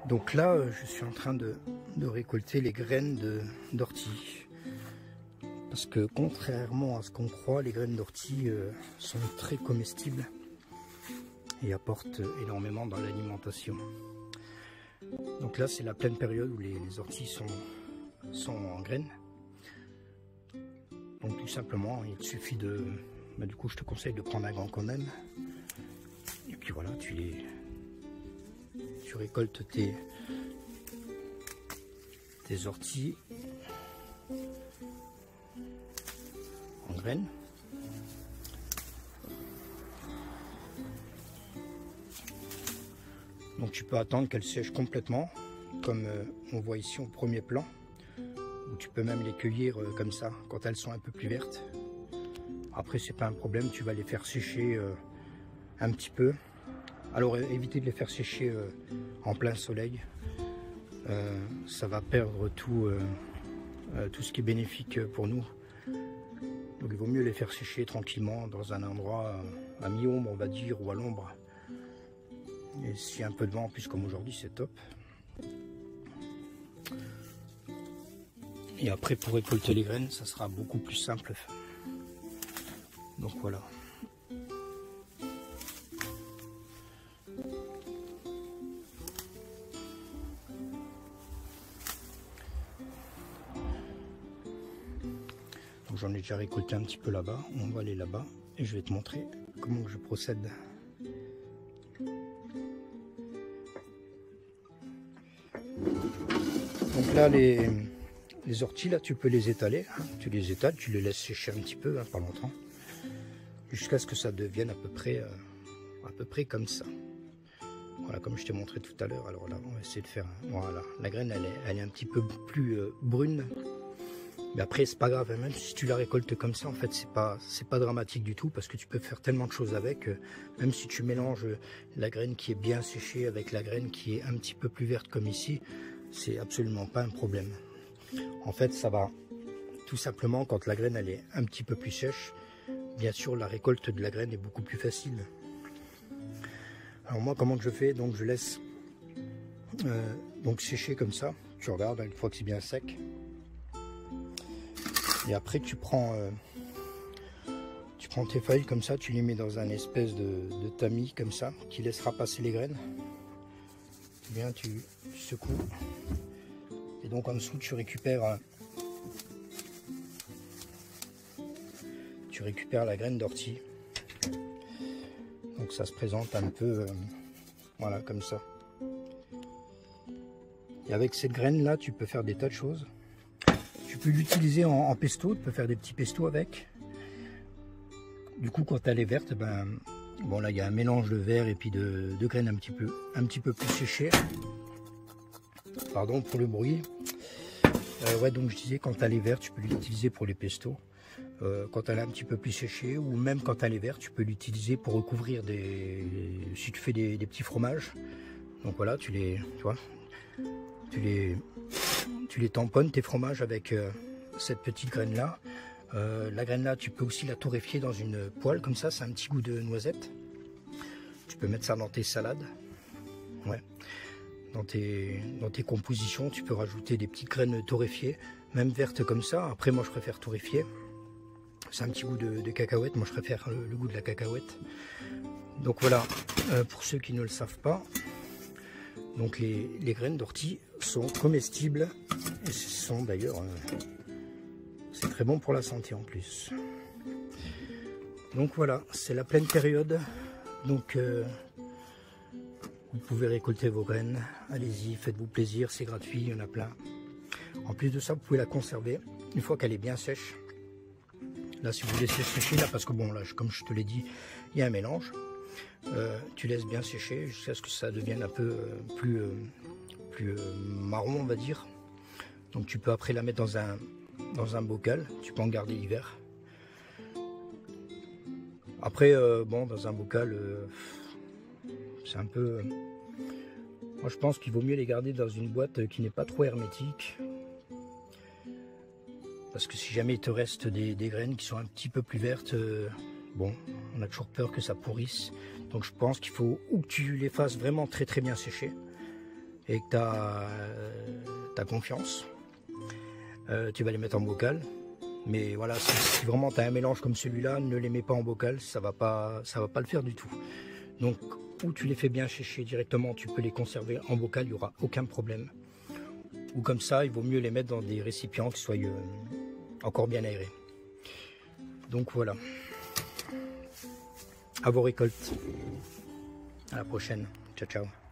Donc là, je suis en train de récolter les graines d'ortie. Parce que contrairement à ce qu'on croit, les graines d'ortie sont très comestibles et apportent énormément dans l'alimentation. Donc là, c'est la pleine période où les orties sont en graines. Donc tout simplement, il suffit de... du coup, je te conseille de prendre un gant quand même. Et puis voilà, tu récoltes tes orties en graines. Donc tu peux attendre qu'elles sèchent complètement, comme on voit ici au premier plan. Ou tu peux même les cueillir comme ça, quand elles sont un peu plus vertes. Après, c'est pas un problème, tu vas les faire sécher un petit peu. Alors évitez de les faire sécher en plein soleil. Ça va perdre tout ce qui est bénéfique pour nous. Donc il vaut mieux les faire sécher tranquillement dans un endroit à mi-ombre, on va dire, ou à l'ombre. Et s'il y a un peu de vent, en plus comme aujourd'hui, c'est top. Et après, pour récolter les graines, ça sera beaucoup plus simple. Donc voilà. Donc j'en ai déjà récolté un petit peu là-bas. On va aller là-bas et je vais te montrer comment je procède. Donc là, les orties, là, tu peux les étaler. Hein. Tu les étales, tu les laisses sécher un petit peu, hein, pas longtemps. Jusqu'à ce que ça devienne à peu près comme ça. Voilà, comme je t'ai montré tout à l'heure. Alors là, on va essayer de faire... Voilà, la graine, elle est un petit peu plus brune. Mais après, c'est pas grave. Hein, même si tu la récoltes comme ça, en fait, c'est pas dramatique du tout. Parce que tu peux faire tellement de choses avec. Même si tu mélanges la graine qui est bien séchée avec la graine qui est un petit peu plus verte comme ici, c'est absolument pas un problème. En fait, ça va tout simplement quand la graine elle est un petit peu plus sèche. Bien sûr, la récolte de la graine est beaucoup plus facile. Alors moi, comment je fais? Donc je laisse donc sécher comme ça. Tu regardes une fois que c'est bien sec. Et après, tu prends tes feuilles comme ça, tu les mets dans un espèce de tamis comme ça, qui laissera passer les graines. Et bien, tu secoues. Et donc en dessous, tu récupères la graine d'ortie. Donc ça se présente un peu, voilà, comme ça. Et avec cette graine là, tu peux faire des tas de choses. Tu peux l'utiliser en pesto, tu peux faire des petits pestos avec. Du coup, quand elle est verte, ben, bon là il y a un mélange de vert et puis de graines un petit peu plus séchées. Pardon pour le bruit. Ouais, donc je disais, quand elle est verte, tu peux l'utiliser pour les pestos. Quand elle est un petit peu plus séchée, ou même quand elle est verte, tu peux l'utiliser pour recouvrir si tu fais des petits fromages. Donc voilà, tu les tamponnes, tes fromages, avec cette petite graine là. La graine là, tu peux aussi la torréfier dans une poêle, comme ça, c'est un petit goût de noisette. Tu peux mettre ça dans tes salades. Ouais. Dans tes compositions, tu peux rajouter des petites graines torréfiées, même vertes comme ça. Après, moi, je préfère torréfier. C'est un petit goût de cacahuète. Moi, je préfère le goût de la cacahuète. Donc voilà, pour ceux qui ne le savent pas, donc les graines d'ortie sont comestibles. Et ce sont d'ailleurs, c'est très bon pour la santé en plus. Donc voilà, c'est la pleine période. Donc... vous pouvez récolter vos graines, allez-y, faites-vous plaisir, c'est gratuit, il y en a plein. En plus de ça, vous pouvez la conserver une fois qu'elle est bien sèche. Là, si vous laissez sécher, là, parce que bon, là, comme je te l'ai dit, il y a un mélange. Tu laisses bien sécher jusqu'à ce que ça devienne un peu plus marron, on va dire. Donc tu peux après la mettre dans un bocal, tu peux en garder l'hiver. Après, bon, dans un bocal... c'est un peu... moi je pense qu'il vaut mieux les garder dans une boîte qui n'est pas trop hermétique. Parce que si jamais il te reste des graines qui sont un petit peu plus vertes, bon, on a toujours peur que ça pourrisse. Donc je pense qu'il faut ou que tu les fasses vraiment très très bien sécher. et que tu as confiance, tu vas les mettre en bocal. Mais voilà, si vraiment tu as un mélange comme celui-là, ne les mets pas en bocal, ça va pas le faire du tout. Donc, ou tu les fais bien sécher directement, tu peux les conserver en bocal, il n'y aura aucun problème. Ou comme ça, il vaut mieux les mettre dans des récipients qui soient encore bien aérés. Donc voilà. À vos récoltes. À la prochaine. Ciao, ciao.